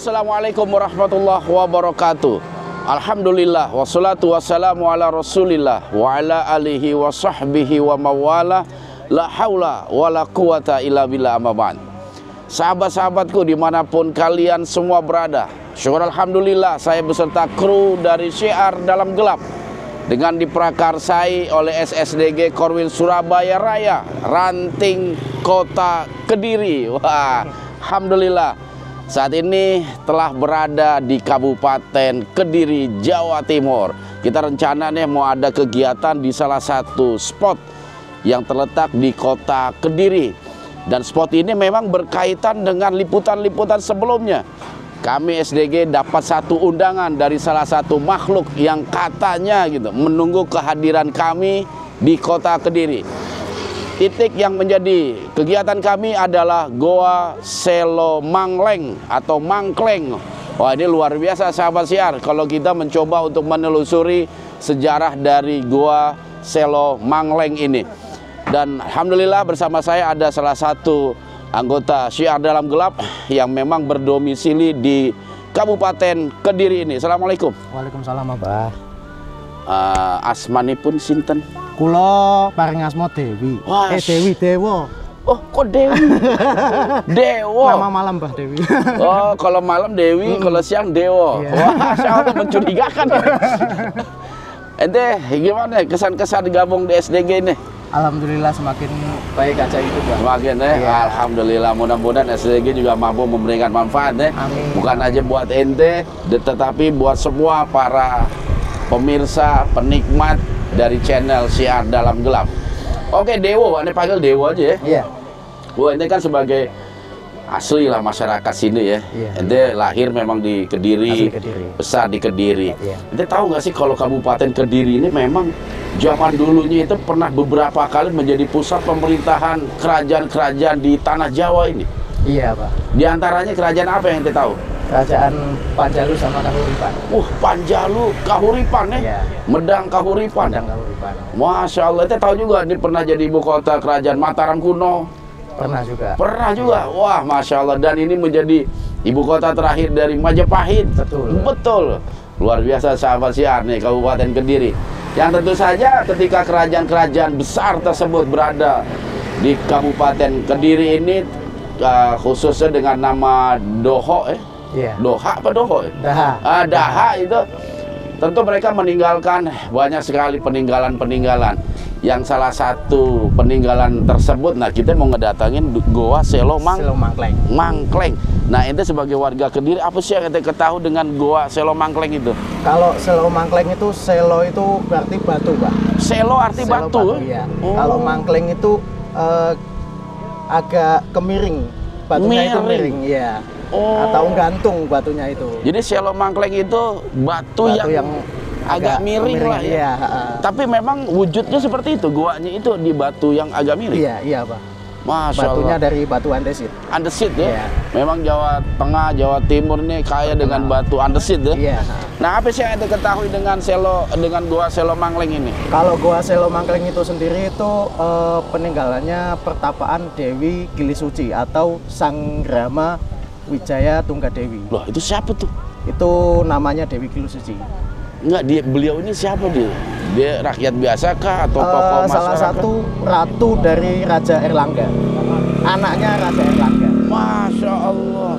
Assalamualaikum warahmatullahi wabarakatuh. Alhamdulillah wassalatu wassalamu ala rasulillah wa ala alihi wa sahbihi wa mawala. La haula wa la quwata illa billah, amma ba'd. Sahabat-sahabatku dimanapun kalian semua berada, syukur alhamdulillah saya beserta kru dari Syiar Dalam Gelap dengan diprakarsai oleh SSDG Korwil Surabaya Raya, Ranting Kota Kediri. Wah, alhamdulillah saat ini telah berada di Kabupaten Kediri, Jawa Timur. Kita rencananya mau ada kegiatan di salah satu spot yang terletak di Kota Kediri. Dan spot ini memang berkaitan dengan liputan-liputan sebelumnya. Kami SDG dapat satu undangan dari salah satu makhluk yang katanya gitu menunggu kehadiran kami di Kota Kediri. Titik yang menjadi kegiatan kami adalah Goa Selo Mangleng atau Mangkleng. Wah, ini luar biasa sahabat Syiar kalau kita mencoba untuk menelusuri sejarah dari Goa Selo Mangleng ini. Dan alhamdulillah bersama saya ada salah satu anggota Syiar Dalam Gelap yang memang berdomisili di Kabupaten Kediri ini. Assalamualaikum. Waalaikumsalam, Abah. Asmanipun sinten? Kulo paring asma Dewi. Wah, Dewi Dewo. Oh, kok Dewi? Dewo. Nama malam, Mbah Dewi. Oh, kalau malam Dewi, kalau siang Dewo. Iya. Wah, siapa mencurigakan ya? Ente gimana kesan-kesan gabung di SDG ini? Alhamdulillah semakin baik aja itu, Bang. Semakin Iya. Alhamdulillah, mudah-mudahan SDG juga mampu memberikan manfaat Amin. Bukan aja buat ente, tetapi buat semua para pemirsa, penikmat dari channel Syiar Dalam Gelap. Oke, Dewo, ini panggil Dewo aja ya. Iya. Wah, ini kan sebagai asli lah masyarakat sini ya. Iya. Ente lahir memang di Kediri, Asli Kediri. besar di Kediri. Iya. Ente tahu nggak sih kalau Kabupaten Kediri ini memang zaman dulunya itu pernah beberapa kali menjadi pusat pemerintahan kerajaan-kerajaan di tanah Jawa ini. Iya, Pak. Di antaranya kerajaan apa yang ente tahu? Kerajaan Panjalu sama Kahuripan. Panjalu, Kahuripan ya? Iya. Medang Kahuripan. Padang Kahuripan. Masya Allah, ente tahu juga ini pernah jadi ibu kota kerajaan Mataram kuno. Pernah juga. Pernah juga. Wah, Masya Allah. Dan ini menjadi ibu kota terakhir dari Majapahit. Betul. Betul. Luar biasa sahabat Syiar nih, Kabupaten Kediri. Yang tentu saja ketika kerajaan-kerajaan besar tersebut berada di Kabupaten Kediri ini, khususnya dengan nama Doho Iya. Doha apa Doho? Daha. Daha itu tentu mereka meninggalkan banyak sekali peninggalan-peninggalan. Yang salah satu peninggalan tersebut, nah kita mau ngedatangin Goa Selo Mangkleng. Mangkleng. Nah, ente sebagai warga Kediri apa sih yang ente ketahui dengan Goa Selo Mangkleng itu? Kalau Selo Mangkleng itu, Selo itu berarti batu, Pak. Selo arti Selo batu. Iya. Oh. Kalau Mangkleng itu agak kemiring. Batunya itu miring, iya. Oh. Atau gantung batunya itu. Jadi Selo Mangkleng itu batu yang agak miring lah ya. Iya, Tapi memang wujudnya seperti itu, goanya itu di batu yang agak miring. Iya, iya, Pak. Masya Batunya Allah. dari batu andesit. Andesit ya. Iya. Memang Jawa Tengah, Jawa Timur nih kaya dengan batu andesit ya. Iya. Nah, apa sih yang anda ketahui dengan Goa Selo Mangkleng ini? Kalau Goa Selo Mangkleng itu sendiri itu peninggalannya pertapaan Dewi Gili Suci atau Sang Rama Wijaya Tunggadewi. Loh, itu siapa tuh? Itu namanya Dewi Gili Suci. Enggak, beliau ini siapa dia? Dia rakyat biasa kah atau tokoh masyarakat? Salah satu ratu dari Raja Erlangga. Anaknya Raja Erlangga. Masya Allah.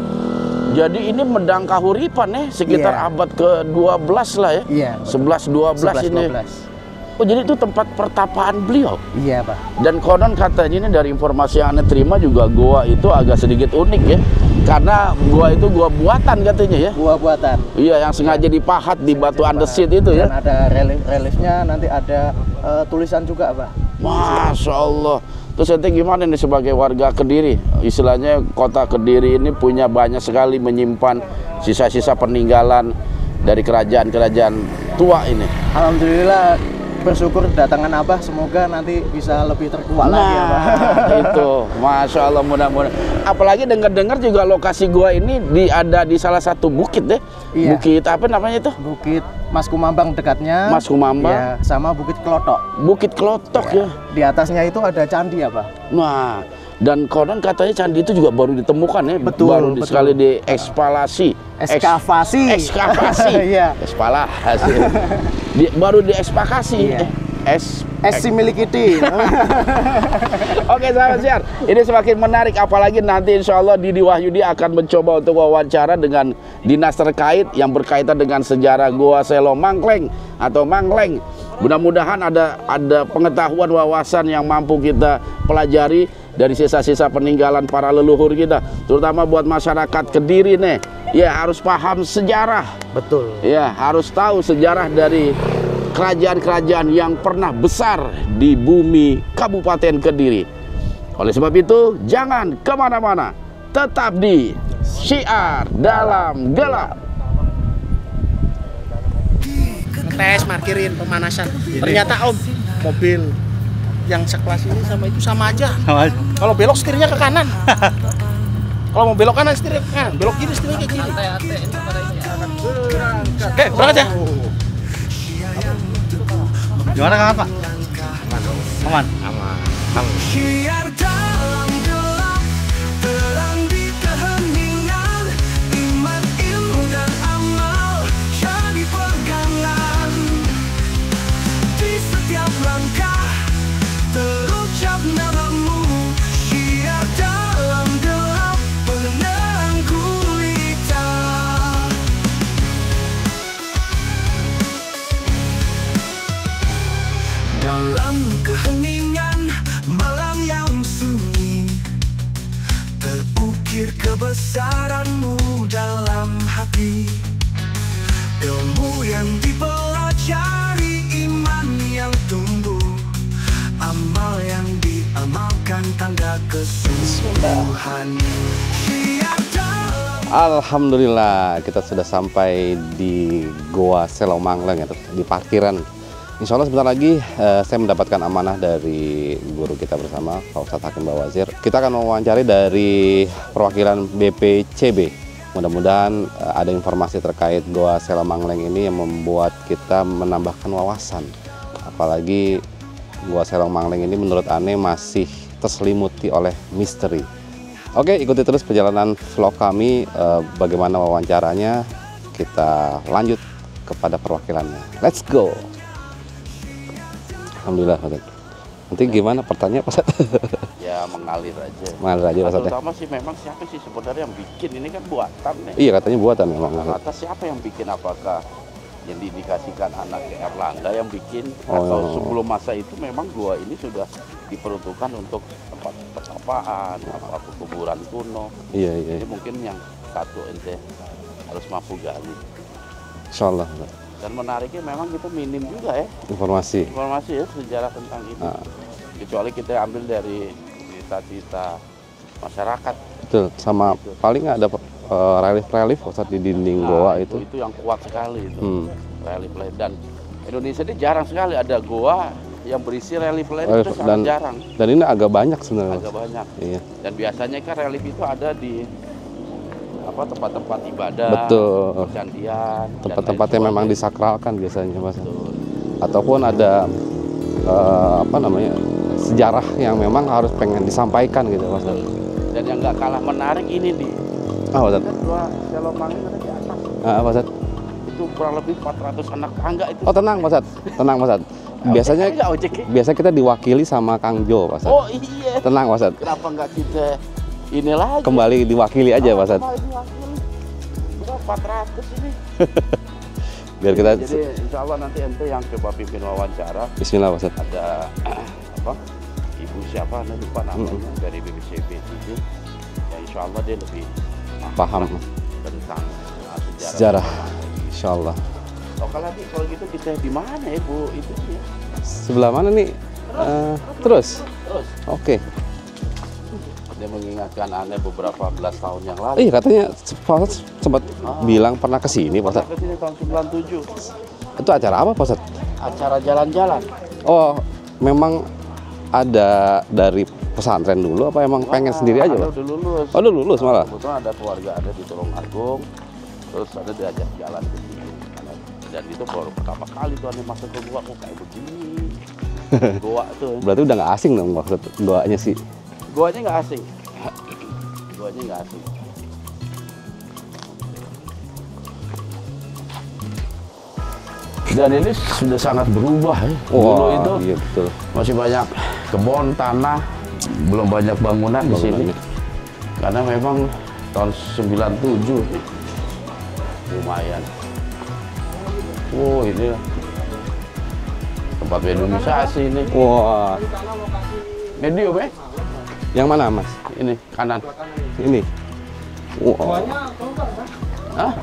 Jadi ini Medang Kahuripan sekitar Iya. abad ke-12 lah ya. Iya. 11-12 ini. 11-12. Oh, jadi itu tempat pertapaan beliau. Iya, Pak. Dan konon katanya ini dari informasi yang Anda terima juga goa itu agak sedikit unik ya. Karena goa itu goa buatan katanya ya. Gua buatan. Iya, yang sengaja dipahat di batu andesit itu ya. Dan ada reliefnya, nanti ada tulisan juga, Pak. Masya Allah. Terus ente gimana nih sebagai warga Kediri? Istilahnya kota Kediri ini punya banyak sekali menyimpan sisa-sisa peninggalan dari kerajaan-kerajaan tua ini. Alhamdulillah bersyukur kedatangan Abah, semoga nanti bisa lebih terkuat lagi ya, Pak. Itu, Masya Allah, mudah-mudahan. Apalagi dengar-dengar juga lokasi gua ini ada di salah satu bukit deh. Iya. Bukit apa namanya itu? Bukit Mas Kumambang dekatnya. Mas Kumambang. Ya, sama Bukit Klotok. Bukit Klotok ya. Di atasnya itu ada candi ya, Pak. Nah, Dan konon katanya candi itu juga baru ditemukan ya, Betul, baru betul. sekali diekspalasi. Ekskavasi. Ekskavasi. Iya. Ekspalasi. Baru diekspakasi. Iya. Esi milik kita. Oke sahabat siar, ini semakin menarik, apalagi nanti insya Allah Didi Wahyudi akan mencoba untuk wawancara dengan dinas terkait yang berkaitan dengan sejarah Goa Selo Mangkleng atau Mangleng. Mudah-mudahan ada pengetahuan, wawasan yang mampu kita pelajari dari sisa-sisa peninggalan para leluhur kita, terutama buat masyarakat Kediri nih. Ya harus paham sejarah. Betul. Ya harus tahu sejarah dari kerajaan-kerajaan yang pernah besar di bumi Kabupaten Kediri. Oleh sebab itu, jangan kemana-mana, tetap di Syiar Dalam Gelap. Tes markirin pemanasan. Ternyata Om, mobil yang sekelas ini sama itu sama aja. Kalau belok setirnya ke kanan. Kalau mau belok kanan setirnya ke kanan, belok kiri setirnya ke kiri. Oke, berangkat ya. Gimana Kang Pak? Aman. Syiar dalam gelap, terang di keheningan, iman, ilmu dan amal jadi pegangan. Di setiap langkah terucap namamu, syiar dalam gelap, penerang gulita. Dalam keheningan malam yang sunyi, terukir kebesaranmu dalam hati. Ilmu yang dipelajari, iman yang tumbuh, amal yang diamalkan, tanda kesungguhan. Syiar dalam Alhamdulillah, kita sudah sampai di Goa Selo Mangleng, di parkiran. Insya Allah sebentar lagi saya mendapatkan amanah dari guru kita bersama, Pak Ustadz Hakim Bawazir. Kita akan mewawancari dari perwakilan BPCB. Mudah-mudahan ada informasi terkait Goa Selo Mangleng ini yang membuat kita menambahkan wawasan. Apalagi Goa Selo Mangleng ini menurut Ane masih terselimuti oleh misteri. Oke, ikuti terus perjalanan vlog kami, bagaimana wawancaranya. Kita lanjut kepada perwakilannya. Let's go! Alhamdulillah, Pak Ustadz. Nanti gimana pertanyaan, Pak Ustadz? Ya mengalir aja. Mengalir aja, Pak Ustadz. Terutama sih memang siapa sih sebenarnya yang bikin ini kan buatan nih. Iya, katanya buatan memang. Atas siapa yang bikin, apakah yang diindikasikan anak Erlangga yang bikin Oh. atau sebelum masa itu memang gua ini sudah diperuntukkan untuk tempat pertapaan, apa kuburan kuno. Iya, iya. Jadi mungkin yang satu ente harus mampu gali. Insya Allah, Pak. Dan menariknya memang kita minim juga ya Informasi. informasi ya sejarah tentang ini. Kecuali kita ambil dari cerita-cerita masyarakat. Betul, sama paling ada relief-relief Ustadz di dinding goa itu. Itu yang kuat sekali itu. Relief dan Indonesia ini jarang sekali ada goa yang berisi relief itu sangat jarang. Dan ini agak banyak sebenarnya. Agak banyak. Iya. Dan biasanya kan relief itu ada di tempat-tempat ibadah, Betul. percandian, Tempat-tempat yang memang disakralkan biasanya, Mas. Betul. Ataupun ada sejarah yang memang harus pengen disampaikan gitu, Mas. Dan yang nggak kalah menarik ini di Ustadz. dua Selo Mangleng ada di atas. Pak Ustadz. Itu kurang lebih 400 anak tangga itu. Oh, tenang, Pak Ustadz. Tenang, Pak Ustadz. Biasanya biasa kita diwakili sama Kang Jo, Pak Ustadz. Oh iya. Tenang, Pak Ustadz. Kenapa nggak kita ini lagi? Kembali diwakili aja, Pak Ustadz. Berapa 400 ini? Biar kita. Jadi insya Allah nanti ente yang coba pimpin wawancara. Bismillah, Pak Ustadz. Ada ibu siapa? Anda lupa namanya dari BPCB itu. Ya insya Allah dia lebih Paham tentang sejarah. Insya Allah. Kalau gitu kita di mana ya Bu? Itu ya. Sebelah mana nih? Terus. Oke. Dia mengingatkan Anda beberapa belas tahun yang lalu. Iya, katanya Pak Ustadz sempat bilang pernah ke sini, Pak Ustadz. Ke sini tahun 97. Itu acara apa, Pak Ustadz? Acara jalan-jalan. Oh, memang ada dari pesantren dulu apa emang pengen sendiri aja, Pak? Udah lulus. Oh, udah lulus malah. Kebetulan ada keluarga ada di Tulungagung, terus ada diajak jalan ke sini. Dan itu baru pertama kali tuh Anda masuk ke gua, kok kayak begini. Goa tuh. Berarti udah nggak asing dong maksud doanya sih. Guanya nggak asing. Guanya nggak asing. Dan ini sudah sangat berubah ya. Dulu itu iya betul. masih banyak kebun, tanah, belum banyak bangunan di sini. Karena memang tahun 97 lumayan. Ini tempat mediumisasi ini. Wah. Medium ya? Yang mana Mas? Ini kanan. Ini. Wah. Hah?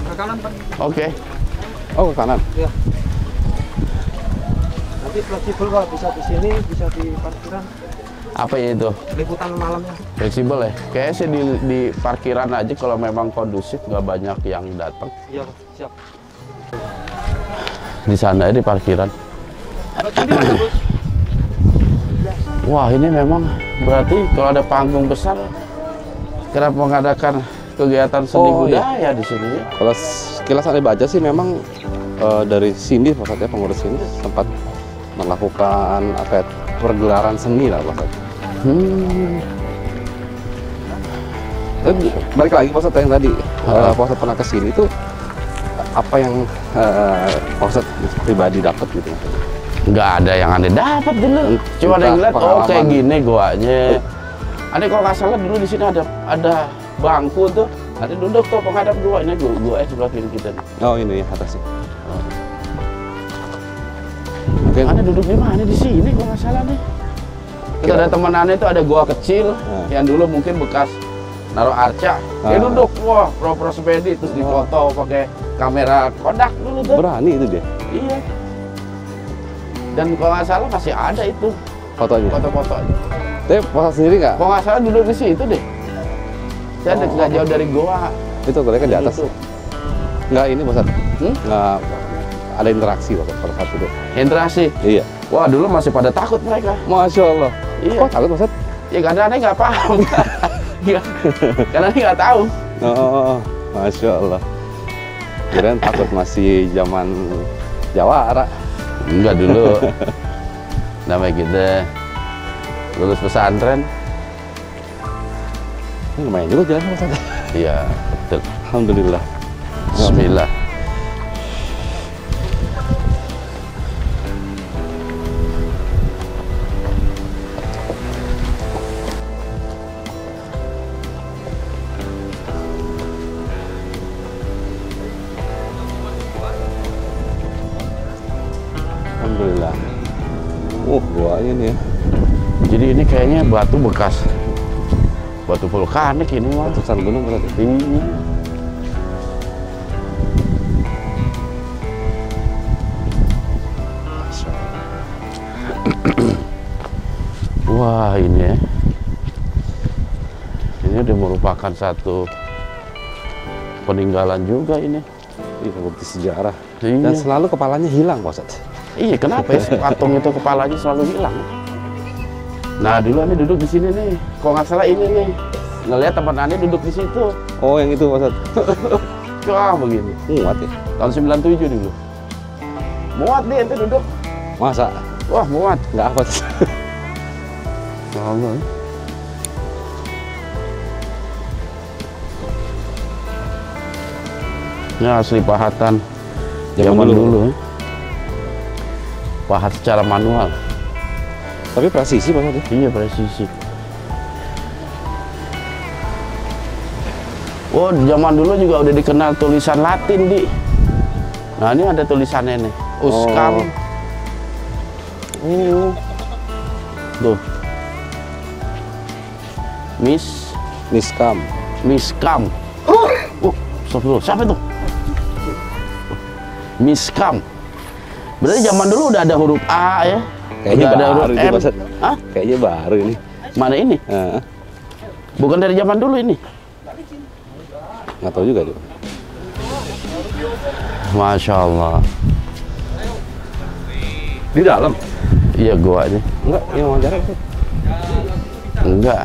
Ke kanan, Pak. Oke. Oh, ke kanan. Iya. Nanti fleksibel Pak, bisa di sini, bisa di parkiran. Apa ya itu? Liputan malamnya. Fleksibel ya? Kayaknya sih di parkiran aja kalau memang kondusif, nggak banyak yang datang. Iya, Pak. Siap. Di sana ya, di parkiran. Wah, ini memang berarti kalau ada panggung besar, kerap mengadakan kegiatan seni budaya di sini ya. Kalau sekilas saya baca sih memang dari sini Pak Ustadz ya, pengurus sini sempat melakukan apa ya, pergelaran seni lah Pak Ustadz. Tapi balik lagi Pak Ustadz yang tadi, Pak Ustadz pernah ke sini itu apa yang Pak Ustadz pribadi dapat gitu? Nggak ada yang aneh dapat dulu. Cuma ada yang lihat, oh kayak gini goanya. Ada kalau nggak salah dulu di sini ada bangku tuh, ada duduk tuh penghadap gua. Ini gua sebelah kiri kita. Oh ini atasnya. Mungkin ada duduk di mana di sini kalau nggak salah nih. Kita ada temenannya itu ada gua kecil yang dulu mungkin bekas naruh arca. Dia duduk, wah pro sepedi terus difoto pakai kamera Kodak dulu tuh. Berani itu dia. Iya. Dan kalau nggak salah masih ada itu Fotonya. foto-fotonya. Tapi Pak Ustadz sendiri nggak? Kalau nggak salah duduk di situ deh. Saya nggak jauh dari goa. Itu boleh kan di atas? Gitu. Nggak ini Pak Ustadz? Nggak ada interaksi Pak Ustadz pada saat itu? Interaksi. Iya. Wah dulu masih pada takut mereka. Masya Allah. Iya. Kok takut Pak Ustadz? Ya karena aneh nggak paham. Iya. Karena aneh nggak tahu. Oh, Masya Allah. Kirain takut masih zaman Jawara. Enggak dulu. Namanya kita lulus pesantren. Ini lumayan juga jalan Pak Ustadz. Iya betul. Alhamdulillah. Bismillah. Alhamdulillah. Guanya nih ya. Jadi ini kayaknya batu bekas. Batu vulkanik ini mah. Letusan gunung Pak Ustadz. Iya. Wah ini ya. Ini udah merupakan satu peninggalan juga ini. Iya, bukti sejarah. Iya. Dan selalu kepalanya hilang Pak Ustadz. Iya, kenapa ya patung itu kepalanya selalu hilang? Nah, dulu Ani duduk di sini nih. Kalau nggak salah ini nih. Ngelihat teman Ani duduk di situ. Oh yang itu Pak Ustadz. Wah, begini. Muat ya? Tahun 97 dulu. Muat dia itu duduk. Masa? Wah, muat. Nggak apa Allah. Ini asli pahatan zaman dulu. Pahat secara manual. Tapi presisi Pak Ustadz. Iya, presisi. Oh, zaman dulu juga udah dikenal tulisan Latin, Di. Nah, ini ada tulisannya nih. Uskam. Tuh. Miskam. Miskam. Astagfirullah. Siapa itu? Miskam. Berarti zaman dulu udah ada huruf A ya? Kayaknya udah ada baru huruf ini M. Pak Ustadz. Hah? Kayaknya baru ini. Mana ini? Bukan dari zaman dulu ini? Nggak tahu juga tuh. Masya Allah. Di dalam? Iya, gua aja. Enggak, ini wawancara Ustadz. Enggak.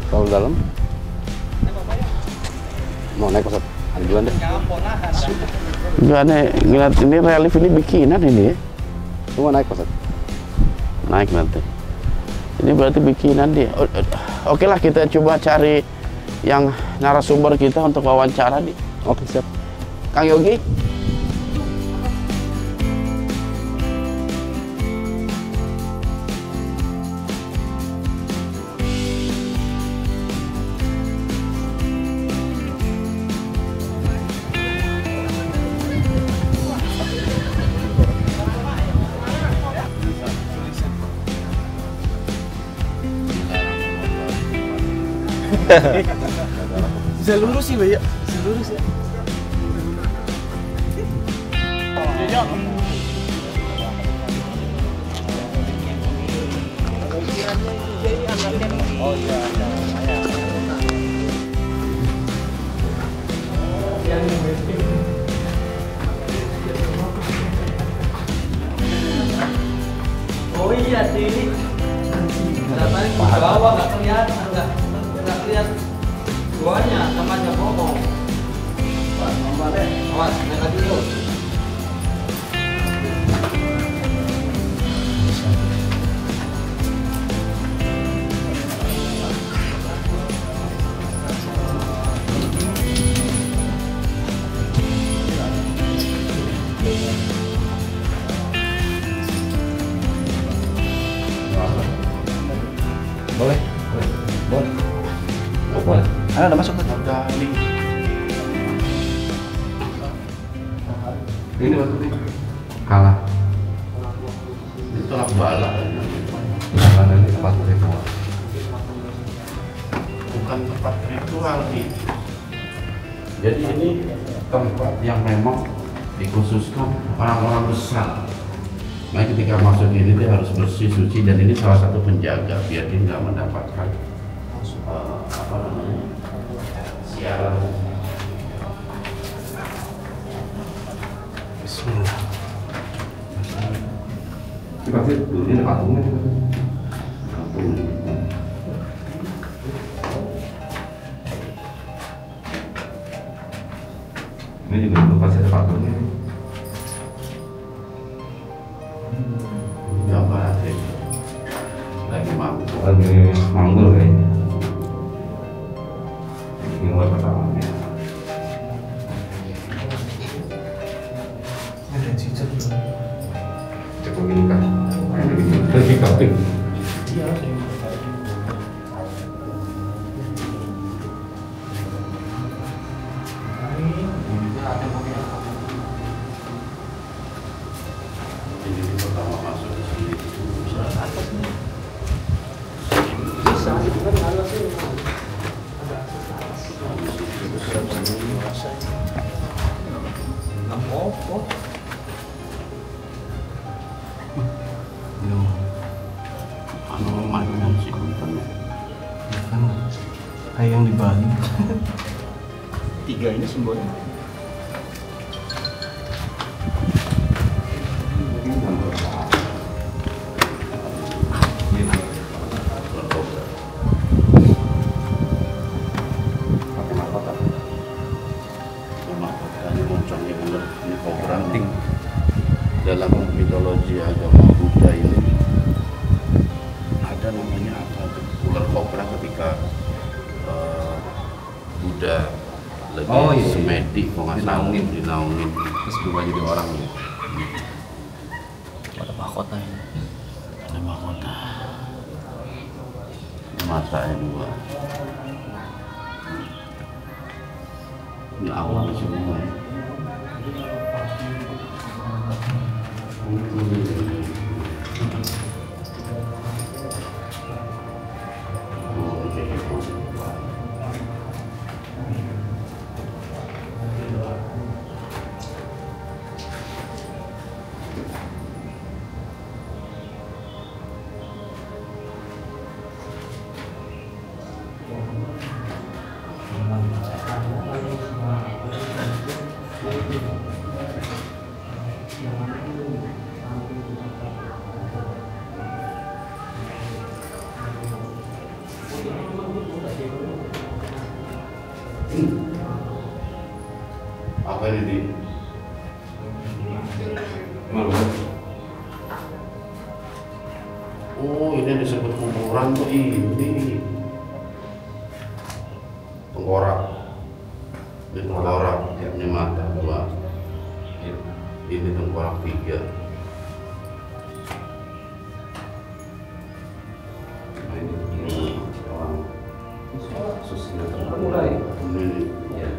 Kalau dalam? Mau naik Ustadz? Ada duluan deh. Enggak nih, ngeliat ini relief ini bikinan ini ya. Semua naik, Pak Ustadz. Naik nanti. Ini berarti bikinan dia. Oke lah, kita coba cari yang narasumber kita untuk wawancara nih. Oke, siap. Kang Yogi. Bisa lurus sih, Mbak ya. Bisa lurus ya. Oh iya. Oh iya sih. Datanya ke bawah nggak kelihatan, nggak lihat guanya sama aja bohong. Awas, naik lagi yuk. Boleh. Ada masuk ke kali. Ini maksudnya kalah. Itu anak bala. Kalah nanti tempat ritual. Bukan tempat ritual nih. Jadi ini tempat yang memang dikhususkan orang-orang besar. Nah, ketika masuk ini dia harus bersih, suci, dan ini salah satu penjaga biar dia nggak mendapatkan apa namanya siaran. Bismillah. Ini pasti dulu ini ada patungnya. Ini juga dulu pasti ada patungnya. Gambar atlet lagi mampu. Lagi manggul kayaknya. Ini mulai pertamanya. Ada cicak. Cukup gini kan. Ini lagi kaping. Ini pertama masuk di sini bisa atas nih. Bisa, itu kan ada sih. Nggak apa-apa. Anu mainan sih kan. Kan kayak yang di Bali. 3 ini simbolnya. Dalam mitologi agama Buddha ini ada namanya apa tuh, ular kobra ketika Buddha lagi semedi kalau nggak salah dinaungin Terus berubah jadi orang ya. Ada mahkota ini. ada mahkota matanya dua. Ini awal semua ya. Apa ini di? Malu. Oh, ini disebut kuburan tuh ini. Tengkorak. Ini tengkorak, ini mata 2. Ini tengkorak 3. Nah, ini orang susahnya tengkorak. Ini. Ya.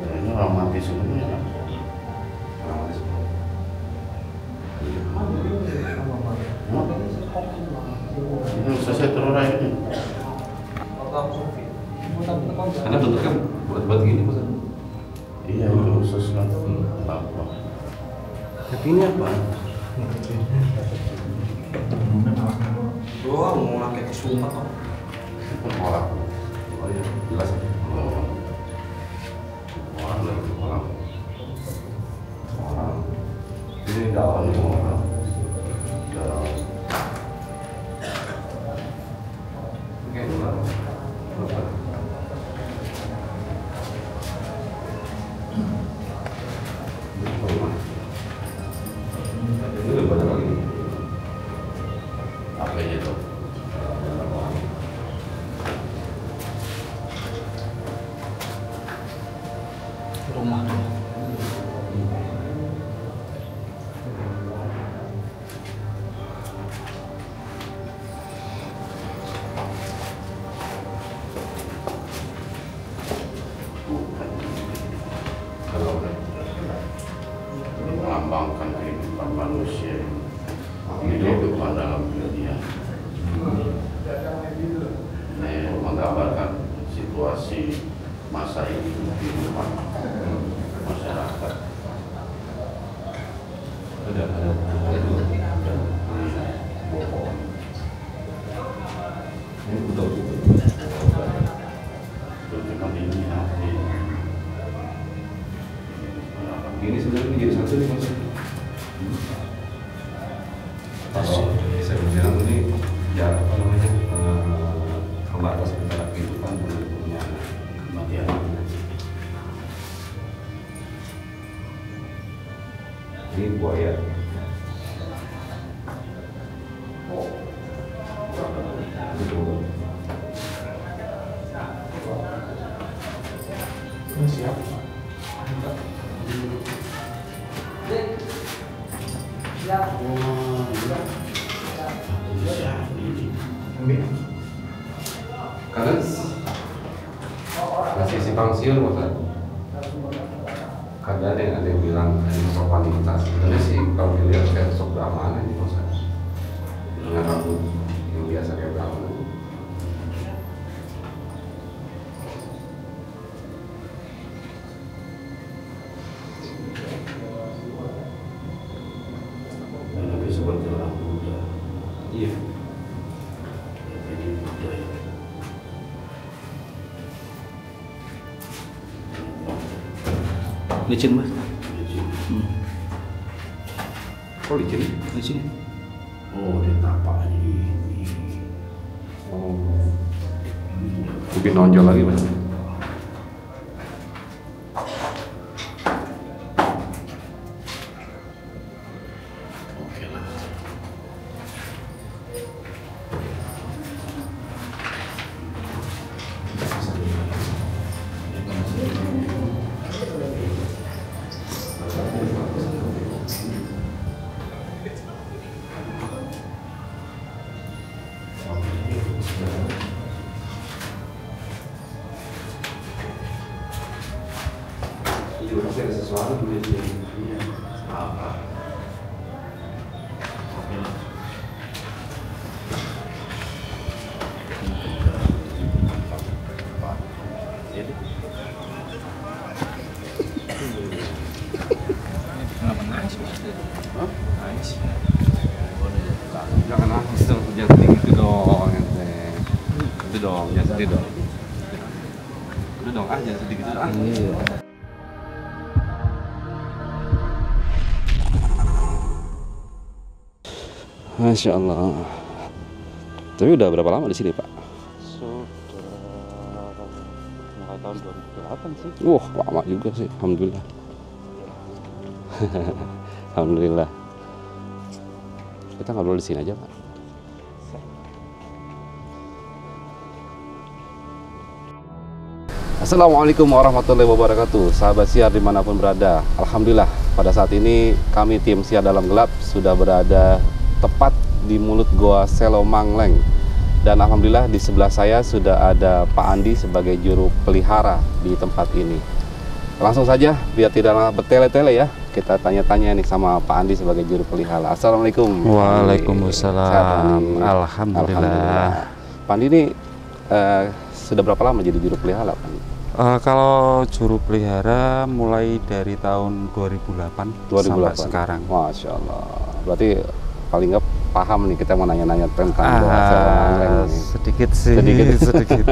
Ini orang mati sebenarnya. Orang mati semua. Ini selesai terurai ini. Karena bentuknya buat gini Mas. Iya, itu khusus kan. Apa? Tapi ini apa? Oh, mau pakai kesumpah kok. Tengkorak. Oh iya, jelas. Oh. Orang lagi orang. Orang. Ini dalam orang. Dalam. Apa itu? Rumah. Melambangkan kehidupan manusia hidup dalam dunia. Ini menggambarkan situasi masa ini kehidupan masyarakat. Ada bohong. Ini betul. Cuma ini nanti. Ini sebenarnya menjadi satu nih Mas. Kalau saya bilang ini ya apa namanya pembatas antara kehidupan dan punya kematian. Ini buaya. Oh, betul. Ini siapa? Karena masih simpang siur Mas. Kadang ada yang bilang ini sok wanita. Sebenarnya sih kalau dilihat kayak sok Brahmana ini Mas. Dengan rambut yang biasa kayak Brahmana. Lebih seperti orang Buddha. Iya. Jadi Buddha. Licin Mas. Kok licin? Licin. Oh, dia tapak ini. Oh. Lebih nonjol lagi Mas. Oke lah. Iya, pasti ada sesuatu di sini. Iya. Apa? Oke lah. Jangan nangis dong, jangan sedih gitu dong, ente. Itu dong, jangan sedih dong. Udah dong, jangan sedih gitu dong. Masya Allah. Tapi udah berapa lama di sini Pak? Sudah mulai tahun 2008 sih. Wah, lama juga sih, alhamdulillah. Alhamdulillah. Kita ngobrol di sini aja, Pak. Assalamualaikum warahmatullahi wabarakatuh. Sahabat Siar dimanapun berada, alhamdulillah pada saat ini kami tim Siar Dalam Gelap sudah berada tepat di mulut Goa Selomangleng. Dan alhamdulillah di sebelah saya sudah ada Pak Andi sebagai juru pelihara di tempat ini. Langsung saja biar tidak bertele-tele ya, kita tanya-tanya nih sama Pak Andi sebagai juru pelihara. Assalamualaikum. Waalaikumsalam. Alhamdulillah. Pak Andi ini sudah berapa lama jadi juru pelihara, Pak Andi? Kalau juru pelihara mulai dari tahun 2008 sampai sekarang. Masya Allah. Berarti paling nggak paham nih, kita mau nanya-nanya tentang Goa Selomangleng. Sedikit sih. Sedikit.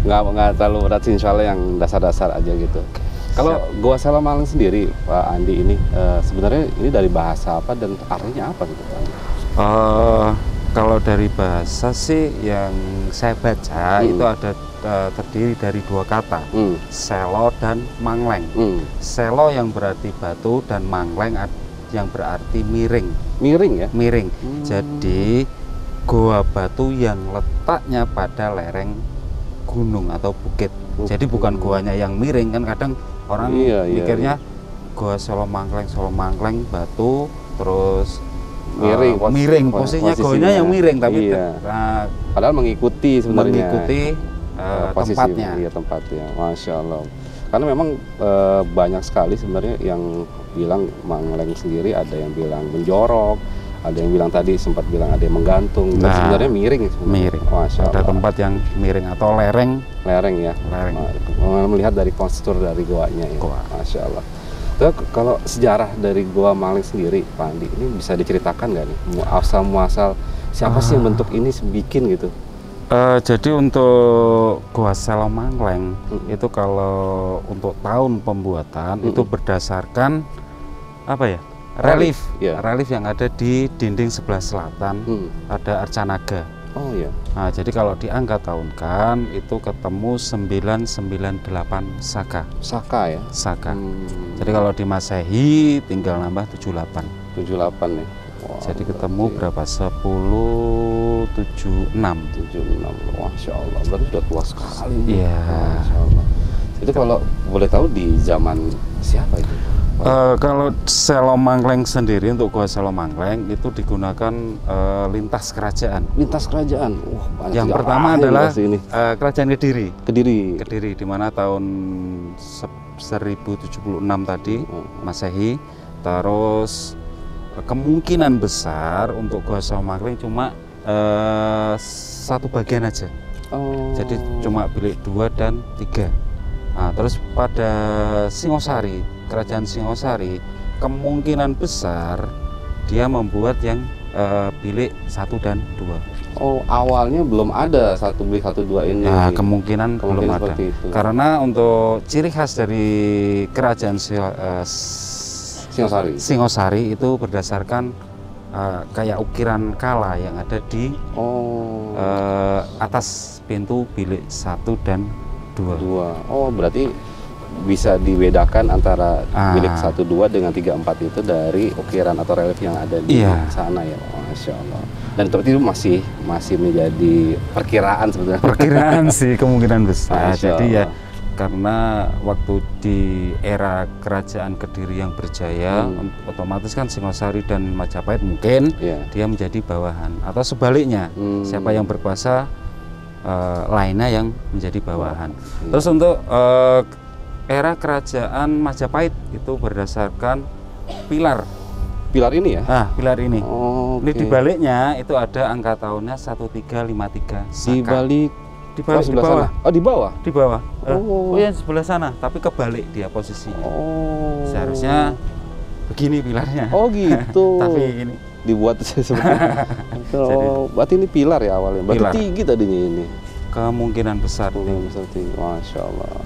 nggak terlalu berat sih, insya Allah yang dasar-dasar aja gitu. Kalau Goa Selomangleng sendiri, Pak Andi ini sebenarnya ini dari bahasa apa dan artinya apa gitu, Pak Andi? Kalau dari bahasa sih yang saya baca itu ada terdiri dari dua kata, selo dan mangleng. Selo yang berarti batu dan mangleng yang berarti miring. Miring ya? Miring. Jadi goa batu yang letaknya pada lereng gunung atau bukit. Jadi bukan goanya yang miring, kan kadang orang mikirnya Goa Selomangleng batu terus miring posisinya goanya yang miring, tapi padahal mengikuti sebenarnya tempatnya. Iya, tempatnya. Masya Allah. Karena memang banyak sekali sebenarnya yang bilang mangleng sendiri, ada yang bilang menjorok, ada yang bilang tadi sempat bilang ada yang menggantung, dan sebenarnya miring sebenarnya. Miring. Masya Allah. Ada tempat yang miring atau lereng. Lereng ya. Lereng. Melihat dari postur dari goanya ya. Masya Allah. Kalau sejarah dari Goa Mangleng sendiri, Pak Andi, ini bisa diceritakan nggak nih? Asal-muasal siapa sih yang bentuk ini bikin gitu? Jadi untuk Goa Selomangleng itu kalau untuk tahun pembuatan itu berdasarkan apa ya? Relief. Relief yang ada di dinding sebelah selatan ada Arcanaga. Oh iya. Nah, jadi kalau diangkat tahunkan itu ketemu 998 Saka. Saka ya? Saka. Jadi kalau di Masehi tinggal nambah 78. 78 ya. Wow, jadi ketemu berapa? 1076. 76. Masya Allah. Berarti sudah tua sekali. Iya. Masya Allah. Itu kalau boleh tahu di zaman siapa itu? Kalau Selomangleng sendiri, untuk Goa Selomangleng itu digunakan lintas kerajaan. Lintas kerajaan. Yang pertama adalah kerajaan Kediri. Kediri di mana tahun 1076 tadi Masehi. Terus kemungkinan besar untuk Goa Selomangleng cuma satu bagian aja. Jadi cuma bilik 2 dan 3. Nah, terus pada Singosari, kerajaan Singosari, kemungkinan besar dia membuat yang bilik 1 dan 2. Oh, awalnya belum ada satu bilik 1, 2 ini. Nah, kemungkinan belum ada. Itu. Karena untuk ciri khas dari kerajaan Singosari itu berdasarkan kayak ukiran kala yang ada di atas pintu bilik 1 dan 2. Oh, berarti bisa dibedakan antara bilik 1, 2 dengan 3, 4 itu dari ukiran atau relief yang ada di sana ya. Masya Allah. Dan itu masih menjadi perkiraan sebenarnya. Perkiraan sih kemungkinan besar. Jadi ya karena waktu di era kerajaan Kediri yang berjaya, otomatis kan Singosari dan Majapahit mungkin dia menjadi bawahan, atau sebaliknya siapa yang berkuasa lainnya yang menjadi bawahan. Terus untuk era kerajaan Majapahit itu berdasarkan pilar ini ya. Pilar ini. Ini di baliknya itu ada angka tahunnya 1353 Saka. Di bawah. Di bawah. Di bawah. Oh, yang sebelah sana, tapi kebalik dia posisinya. Seharusnya begini pilarnya. Oh gitu. Tapi gini. Dibuat sebenarnya. Berarti ini pilar ya awalnya. Berarti tinggi tadinya ini. Kemungkinan besar. Tinggi. Masya Allah.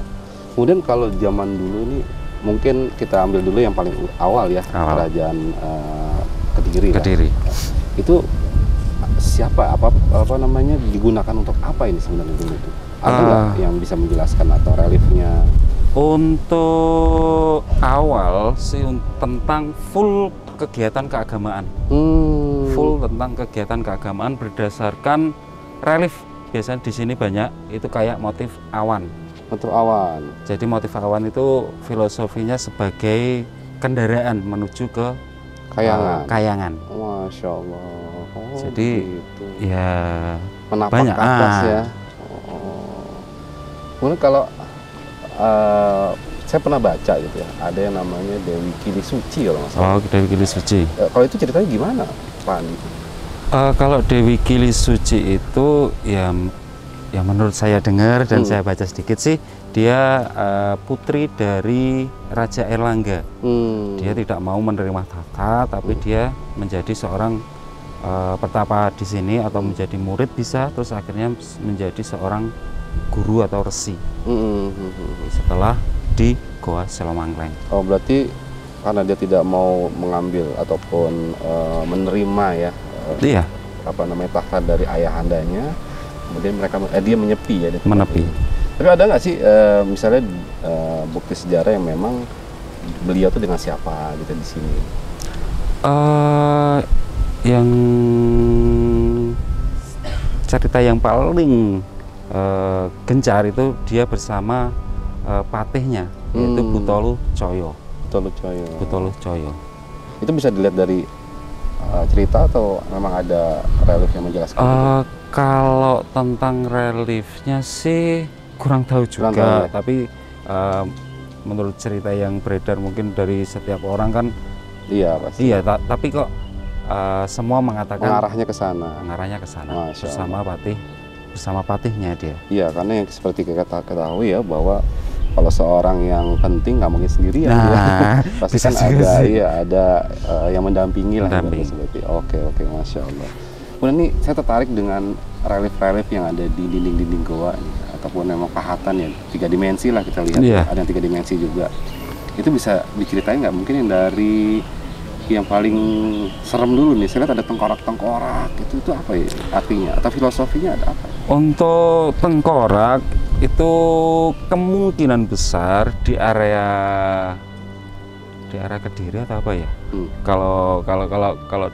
Kemudian kalau zaman dulu ini, mungkin kita ambil dulu yang paling awal ya, kerajaan Kediri. Itu siapa, apa namanya, digunakan untuk apa ini sebenarnya dulu itu? Ada nggak yang bisa menjelaskan atau reliefnya? Untuk awal sih tentang full kegiatan keagamaan. Full tentang kegiatan keagamaan berdasarkan relief. Biasanya di sini banyak itu kayak motif awan. Motif awan. Jadi motif awan itu filosofinya sebagai kendaraan menuju ke kayangan. Masya Allah. Oh, jadi gitu. Ya menapak banyak ke atas ya. Kemudian kalau saya pernah baca gitu ya, ada yang namanya Dewi Kili Suci kalau nggak salah. Oh, Dewi Kili Suci. Kalau itu ceritanya gimana, Pak Andi? Kalau Dewi Kili Suci itu ya menurut saya dengar dan saya baca sedikit sih, dia putri dari Raja Erlangga. Dia tidak mau menerima tahta, tapi dia menjadi seorang pertapa di sini atau menjadi murid bisa, terus akhirnya menjadi seorang guru atau resi setelah di Goa Selomangleng. Oh, berarti karena dia tidak mau mengambil ataupun menerima ya, iya, apa namanya, tahta dari ayahandanya, kemudian dia menyepi ya. Menepi. Tapi ada nggak sih misalnya bukti sejarah yang memang beliau tuh dengan siapa gitu di sini? Yang cerita yang paling gencar itu dia bersama patihnya, yaitu Butolu Coyo. Butolu Coyo. Itu bisa dilihat dari cerita atau memang ada relief yang menjelaskan? Kalau tentang reliefnya sih kurang tahu juga, tapi menurut cerita yang beredar mungkin dari setiap orang kan, iya pasti. Iya, tapi kok semua mengatakan mengarahnya ke sana. Bersama patihnya dia. Iya, karena yang seperti kita ketahui ya, bahwa kalau seorang yang penting nggak mungkin sendirian, pasti kan ada yang mendampingi lah. Seperti oke, Masya Allah. Kemudian ini saya tertarik dengan relief-relief yang ada di dinding-dinding goa ini, ataupun memang pahatan ya 3 dimensi lah kita lihat. Ada yang 3 dimensi juga. Itu bisa diceritain nggak, mungkin yang dari yang paling serem dulu nih? Saya lihat ada tengkorak-tengkorak, itu apa ya artinya atau filosofinya ada apa? Untuk tengkorak itu kemungkinan besar di area Kediri atau apa ya? Kalau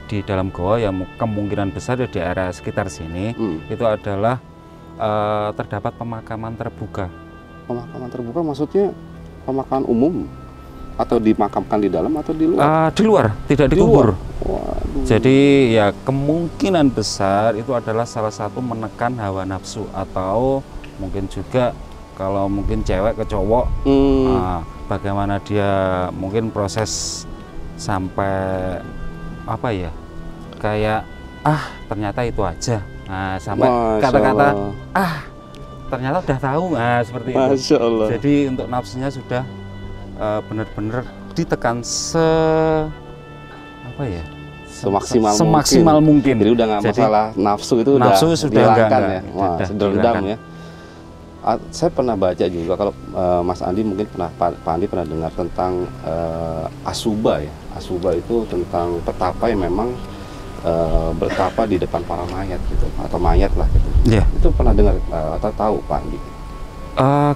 di dalam goa ya kemungkinan besar di area sekitar sini itu adalah terdapat pemakaman terbuka. Pemakaman terbuka maksudnya pemakaman umum? Atau dimakamkan di dalam atau di luar? Di luar, tidak dikubur. Jadi ya kemungkinan besar itu adalah salah satu menekan hawa nafsu, atau mungkin juga kalau mungkin cewek ke cowok, bagaimana dia mungkin proses sampai apa ya, kayak ternyata itu aja. Nah, sampai kata-kata ternyata udah tahu, seperti itu. Masya Allah. Jadi untuk nafsunya sudah benar-benar ditekan semaksimal mungkin. Jadi udah nggak masalah nafsu, itu sudah dihilangkan ya. Wah, dendam ya. Saya pernah baca juga, kalau Mas Andi mungkin Pak Andi pernah dengar tentang asuba ya. Asuba itu tentang petapa yang memang bertapa di depan para mayat gitu, atau mayat lah gitu. Itu pernah dengar atau tahu Pak Andi?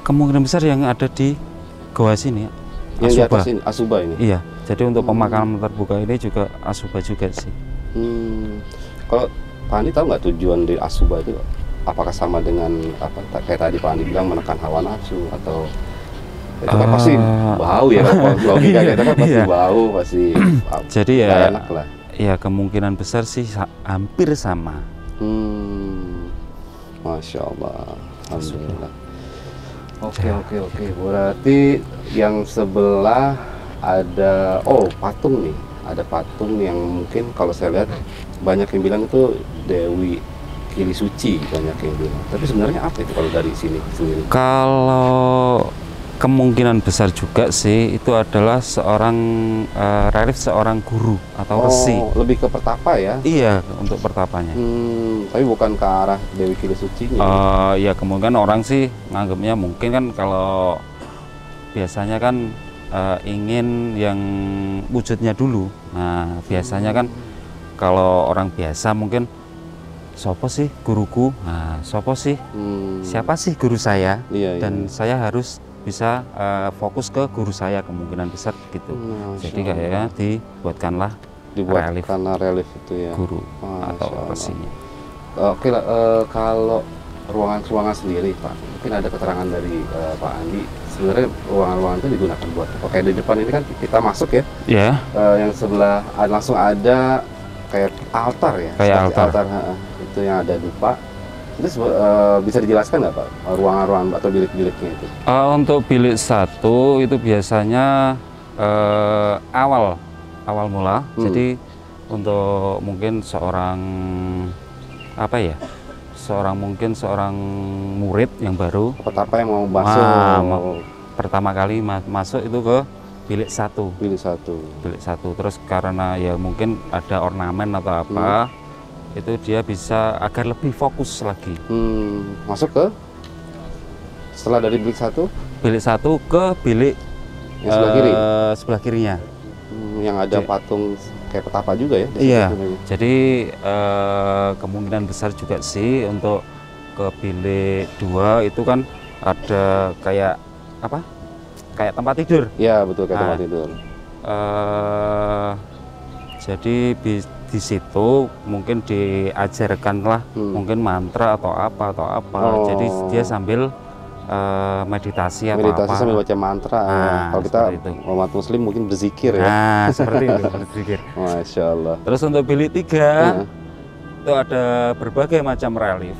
Kemungkinan besar yang ada di goa sini. Yang di atas ini, asuba ini? Iya, jadi untuk pemakaman terbuka ini juga asuba juga sih. Kalau Pak Andi tahu nggak tujuan dari asuba itu? Apakah sama dengan apa kayak tadi Pak Andi bilang, menekan hawa nafsu, atau itu kan pasti bau ya, logika kita kan pasti bau, pasti jadi ya enak lah. Ya kemungkinan besar sih hampir sama. Masya Allah, alhamdulillah. Oke. Berarti yang sebelah ada patung nih. Ada patung yang mungkin kalau saya lihat banyak yang bilang itu Dewi Kili Suci, banyak yang bilang. Tapi sebenarnya apa itu kalau dari sini sendiri? Kalau kemungkinan besar juga sih itu adalah seorang relief seorang guru atau resi. Lebih ke pertapa ya? Iya, untuk pertapanya. Tapi bukan ke arah Dewi Kili Suci. Ya kemungkinan orang sih nganggapnya mungkin kan kalau biasanya kan ingin yang wujudnya dulu. Nah biasanya kan kalau orang biasa mungkin sopo sih guruku, sopo sih siapa sih guru saya, dan saya harus bisa fokus ke guru saya kemungkinan besar gitu. Jadi kayaknya dibuatkanlah relief itu ya guru atau resinya. Oke, kalau ruangan sendiri Pak, mungkin ada keterangan dari Pak Andi. Sebenarnya ruangan-ruangan itu digunakan buat kayak di depan ini kan kita masuk ya. Iya. Yang sebelah langsung ada kayak altar ya. Kayak altar. Itu yang ada di Pak. Itu bisa dijelaskan nggak Pak ruangan-ruangan atau bilik-biliknya itu? Untuk bilik 1 itu biasanya awal mula. Jadi untuk mungkin seorang seorang murid yang baru apa yang mau masuk pertama kali masuk itu ke bilik 1. Bilik 1 terus karena ya mungkin ada ornamen atau apa itu dia bisa agar lebih fokus lagi masuk ke setelah dari bilik 1 ke bilik yang sebelah kirinya yang ada patung kayak petapa juga ya. Iya. Jadi kemungkinan besar juga sih untuk ke bilik 2 itu kan ada kayak apa? Kayak tempat tidur. Iya betul kayak tempat tidur. Jadi di situ mungkin diajarkanlah mungkin mantra atau apa. Jadi dia sambil meditasi sambil baca mantra. Kalau kita umat muslim mungkin berzikir ya. Seperti itu berzikir. Masya Allah. Terus untuk bilik 3 itu ada berbagai macam relief.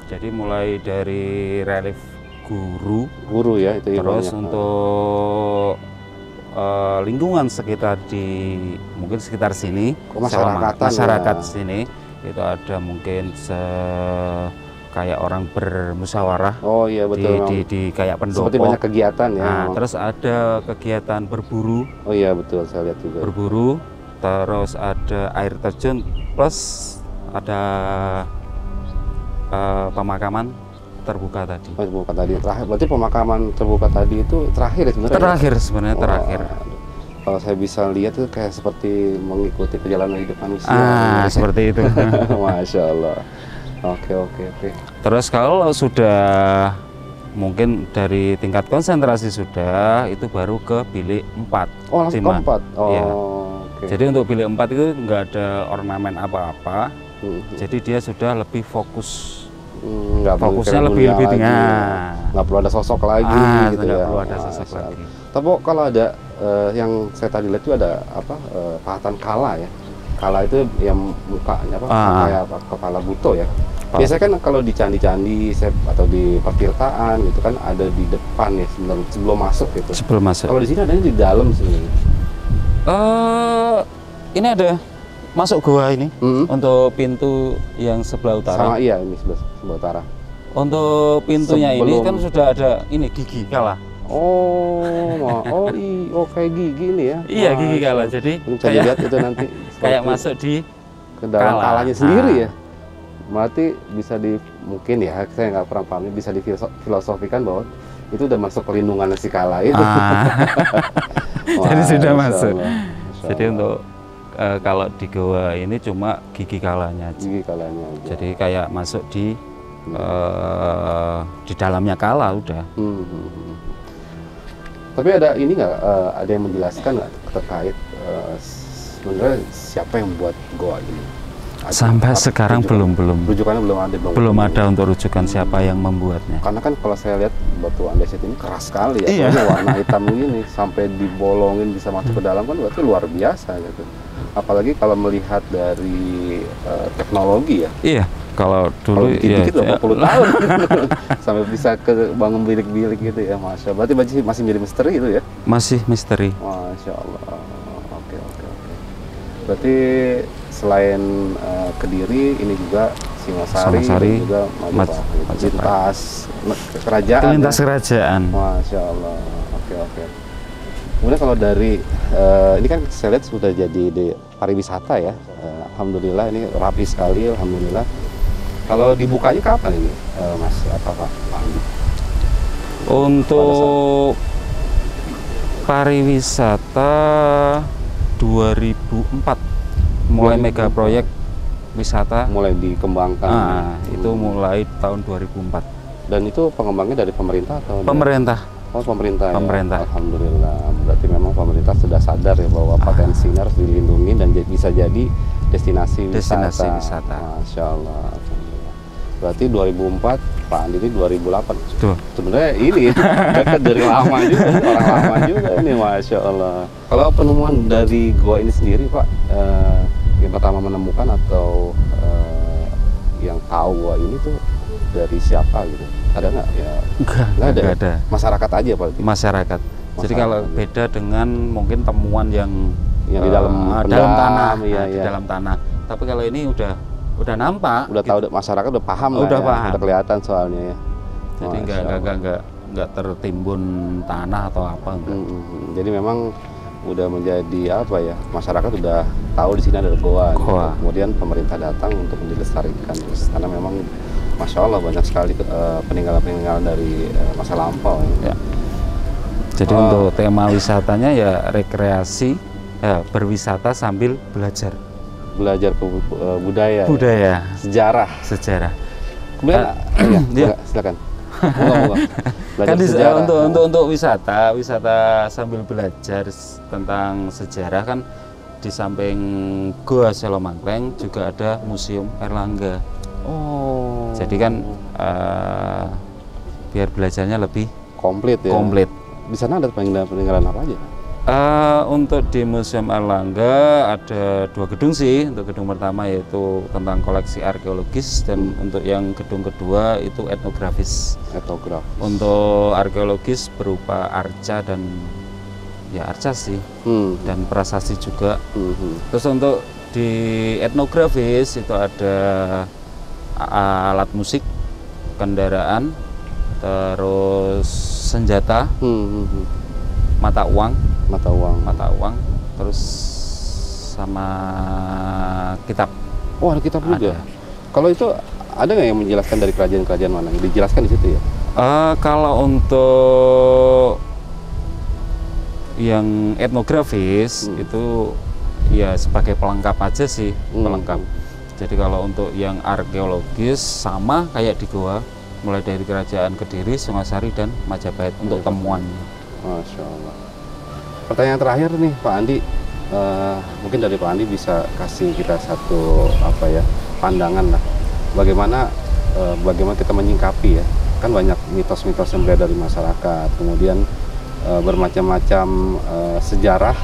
Jadi mulai dari relief guru ya itu. Terus untuk lingkungan sekitar mungkin sekitar sini, masyarakat sini itu ada mungkin kayak orang bermusyawarah. Oh iya betul. Di kayak pendopo. Seperti banyak kegiatan ya. Nah, terus ada kegiatan berburu. Oh iya betul, saya lihat juga. Berburu, terus ada air terjun, plus ada pemakaman terbuka tadi. Terbuka tadi. Terakhir, berarti pemakaman terbuka tadi itu terakhir ya sebenarnya? Terakhir. Kalau saya bisa lihat itu kayak seperti mengikuti perjalanan hidup manusia. Seperti itu. Masya Allah. Oke. Terus kalau sudah mungkin dari tingkat konsentrasi sudah, itu baru ke bilik 4. Oh langsung ke 4? Oh ya. Okay. Jadi untuk bilik 4 itu nggak ada ornamen apa-apa. Jadi dia sudah lebih fokus. Fokusnya lebih tinggi. Nggak perlu ada sosok lagi gitu ya. Nggak perlu ada sosok lagi. Tapi kalau ada yang saya tadi lihat itu ada pahatan kala ya. Kala itu yang mukanya kayak kepala buto ya. Biasanya kan kalau di candi-candi atau di pertirtaan gitu kan ada di depan ya sebelum masuk gitu. Sebelum masuk. Kalau di sini adanya di dalam sini. Ini ada masuk gua ini untuk pintu yang sebelah utara. Iya ini sebelah utara. Untuk pintunya ini kan sudah ada ini gigi kala. Kayak gigi ini ya. Iya gigi kala. Jadi bisa dilihat itu nanti. Kayak masuk ke dalam kalanya sendiri ya. Berarti bisa mungkin ya saya nggak kurang paham, bisa difilosofikan bahwa itu udah masuk pelindungan si kala itu. Jadi sudah masuk. Jadi untuk kalau di goa ini cuma gigi kalanya aja. Jadi kayak masuk di dalamnya kala udah. Tapi ada ini nggak ada yang menjelaskan nggak terkait sebenarnya siapa yang membuat goa ini? Sampai sekarang belum. Rujukannya belum ada. Belum ada untuk rujukan siapa yang membuatnya. Karena kan kalau saya lihat batu andesit ini keras sekali ya. Warna hitam ini sampai dibolongin bisa masuk ke dalam kan berarti luar biasa gitu. Apalagi kalau melihat dari teknologi ya. Iya. Kalau dulu dikit-dikit 80 tahun sampai bisa ke bangun bilik-bilik gitu ya, Masya Allah. Berarti masih menjadi misteri itu ya? Masih misteri. Masya Allah. Oke. Berarti selain Kediri ini juga Singosari juga lintas kerajaan. Lintas kerajaan. Masya Allah. Oke. Kemudian kalau dari ini kan saya lihat sudah jadi di pariwisata ya. Alhamdulillah ini rapi sekali. Alhamdulillah. Kalau dibukanya kapan ini, Mas? Apa Pak? Untuk pariwisata 2004 mulai mega proyek wisata mulai dikembangkan. Itu mulai tahun 2004. Dan itu pengembangnya dari pemerintah atau pemerintah? Oh, pemerintah. Pemerintah. Ya? Alhamdulillah. Berarti memang pemerintah sudah sadar ya bahwa potensinya harus dilindungi dan bisa jadi destinasi wisata. Masya Allah. Alhamdulillah. Berarti 2004, Pak Andi ini 2008. Tuh. Sebenarnya ini dekat dari lama juga, orang lama juga ini, Masya Allah. Kalau penemuan dari gua ini sendiri, Pak, yang pertama menemukan atau yang tahu gua ini tuh dari siapa gitu? Ada nggak? Ya, nggak ada. Masyarakat aja Pak. Masyarakat. Jadi kalau beda dengan mungkin temuan yang di dalam tanah, ya, di dalam tanah. Tapi kalau ini udah nampak. Udah tahu, masyarakat udah paham lah. Udah kelihatan soalnya ya. Jadi nggak tertimbun tanah atau apa enggak. Jadi memang udah menjadi apa ya? Masyarakat udah tahu di sini ada goa. Kemudian pemerintah datang untuk dilestarikan karena memang Masya Allah banyak sekali peninggalan-peninggalan dari masa lampau ya. Jadi untuk tema wisatanya ya rekreasi, ya, berwisata sambil belajar budaya, sejarah. Kemudian ya, silakan. Kan untuk wisata sambil belajar tentang sejarah kan di samping Goa Selomangkleng juga ada Museum Erlangga. Oh. Jadi kan biar belajarnya lebih komplit ya. Komplit. Di sana ada peninggalan apa aja? Untuk di Museum Erlangga ada 2 gedung sih. Untuk gedung pertama yaitu tentang koleksi arkeologis dan untuk yang gedung kedua itu etnografis. Untuk arkeologis berupa arca dan ya arca sih dan prasasti juga. Terus untuk di etnografis itu ada alat musik, kendaraan, terus senjata, mata uang, terus sama kitab. Oh, ada kitab juga. Kalau itu ada nggak yang menjelaskan dari kerajaan-kerajaan mana? Dijelaskan di situ ya? Kalau untuk yang etnografis itu ya sebagai pelengkap aja sih, pelengkap. Jadi kalau untuk yang arkeologis sama kayak di Goa, mulai dari Kerajaan Kediri, Singasari, dan Majapahit untuk temuannya. Masya Allah. Pertanyaan terakhir nih Pak Andi, mungkin dari Pak Andi bisa kasih kita satu pandangan lah, bagaimana kita menyingkapi ya, kan banyak mitos-mitos yang beredar di masyarakat, kemudian bermacam-macam sejarah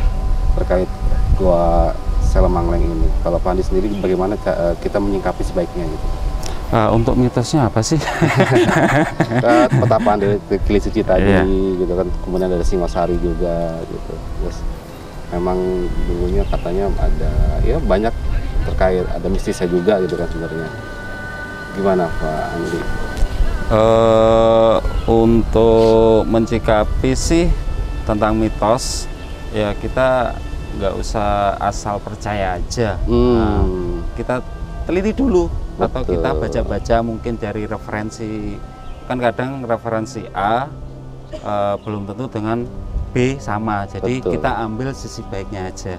terkait Goa Selomangkleng ini. Kalau Pak Andi sendiri bagaimana kita menyingkapi sebaiknya gitu? Untuk mitosnya apa sih? Petapaan dari Kili Suci tadi gitu kan, kemudian ada Singosari juga gitu. Terus memang dulunya katanya ada ya banyak terkait, ada mistisnya juga gitu kan sebenarnya. Gimana Pak Andi? Untuk mencikapi sih tentang mitos ya kita nggak usah asal percaya aja. Kita teliti dulu. Atau kita baca-baca mungkin dari referensi, kan kadang referensi A belum tentu dengan B sama, jadi kita ambil sisi baiknya aja.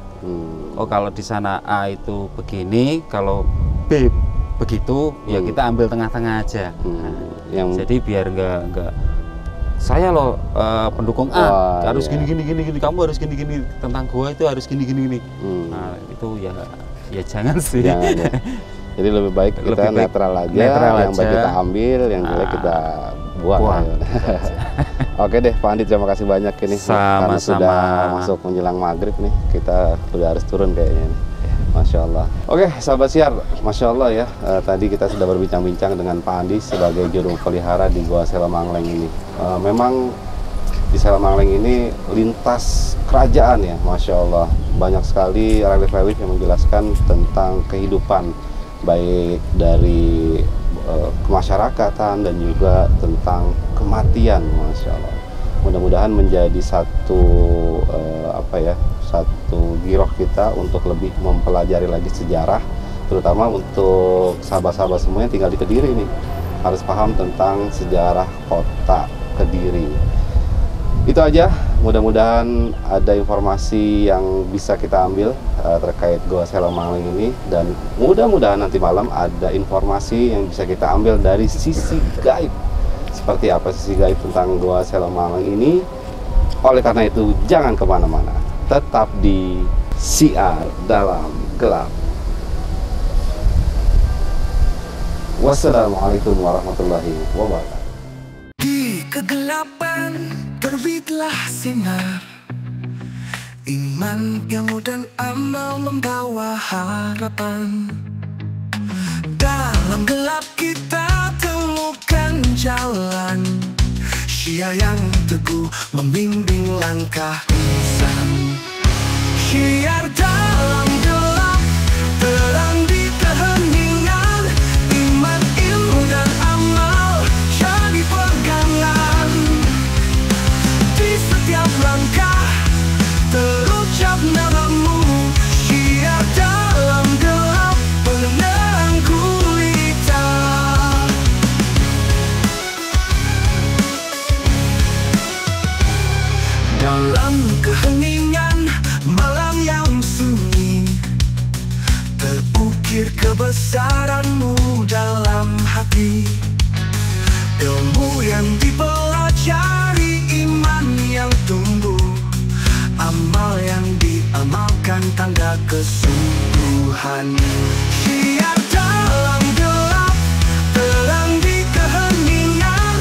Oh kalau di sana A itu begini, kalau B begitu, ya kita ambil tengah-tengah aja. Jadi biar nggak saya loh pendukung A harus gini, kamu harus gini tentang gua itu harus gini. Nah itu ya jangan sih. Jangan, ya. Jadi lebih baik kita netral aja, yang baik kita ambil, yang jelek kita buang. Oke deh Pak Andi, terima kasih banyak ini. Karena sudah masuk menjelang maghrib nih, kita udah harus turun kayaknya nih. Masya Allah. Oke sahabat siar, Masya Allah ya, tadi kita sudah berbincang-bincang dengan Pak Andi sebagai juru pelihara di Goa Selomangkleng ini. Memang di Selomangkleng ini lintas kerajaan ya, Masya Allah. Banyak sekali relief-relief yang menjelaskan tentang kehidupan baik dari kemasyarakatan dan juga tentang kematian, Masya Allah. Mudah-mudahan menjadi satu satu giroh kita untuk lebih mempelajari lagi sejarah, terutama untuk sahabat-sahabat semua yang tinggal di Kediri nih, harus paham tentang sejarah kota Kediri. Itu aja, mudah-mudahan ada informasi yang bisa kita ambil terkait Goa Selomangkleng ini, dan mudah-mudahan nanti malam ada informasi yang bisa kita ambil dari sisi gaib seperti apa sisi gaib tentang Goa Selomalang ini. Oleh karena itu, jangan kemana-mana, tetap di Siar Dalam Gelap. Wassalamualaikum warahmatullahi wabarakatuh. Di kegelapan terbitlah sinar, iman, ilmu dan amal membawa harapan. Dalam gelap kita temukan jalan, Syiar yang teguh membimbing langkah insan. Syiar dalam gelap, terang di keheningan, iman, ilmu dan amal jadi pegangan. Di setiap langkah terucap namamu, Syiar dalam gelap, penerang gulita. Dalam keheningan malam yang sunyi, terukir kebesaranmu dalam hati. Ilmu yang dipelajari, iman yang tumbuh, amal yang diamalkan, tanda kesungguhan. Syiar dalam gelap, terang di keheningan,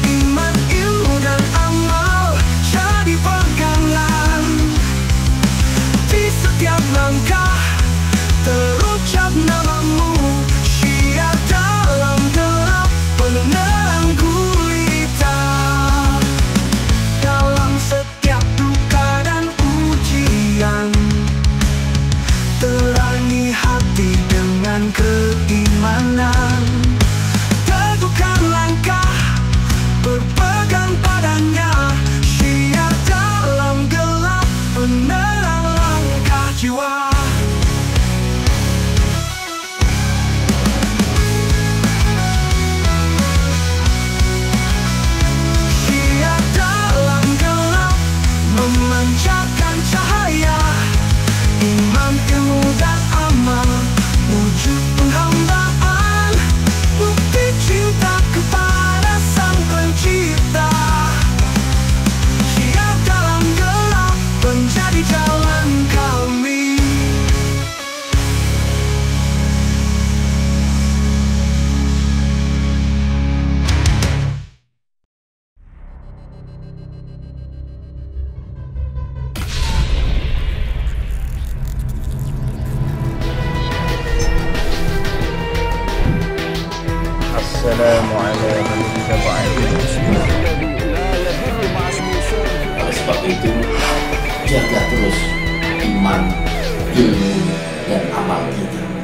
iman, ilmu dan amal jadi pegangan. Di setiap langkah terucap namamu, Syiar dalam gelap, penerang gulita. Dalam setiap duka dan ujian, terangi hati dengan keimanan. Teguhkan langkah, berpegang padanya, Syiar dalam gelap, penerang langkah jiwa. Syiar dalam gelap, memancarkan cahaya, iman, ilmu dan amal, wujud penghambaan, bukti cinta kepada Sang Pencipta. Syiar dalam gelap, menjadi jalan kami. Oleh sebab itu, jaga terus iman, ilmu, dan amal kita.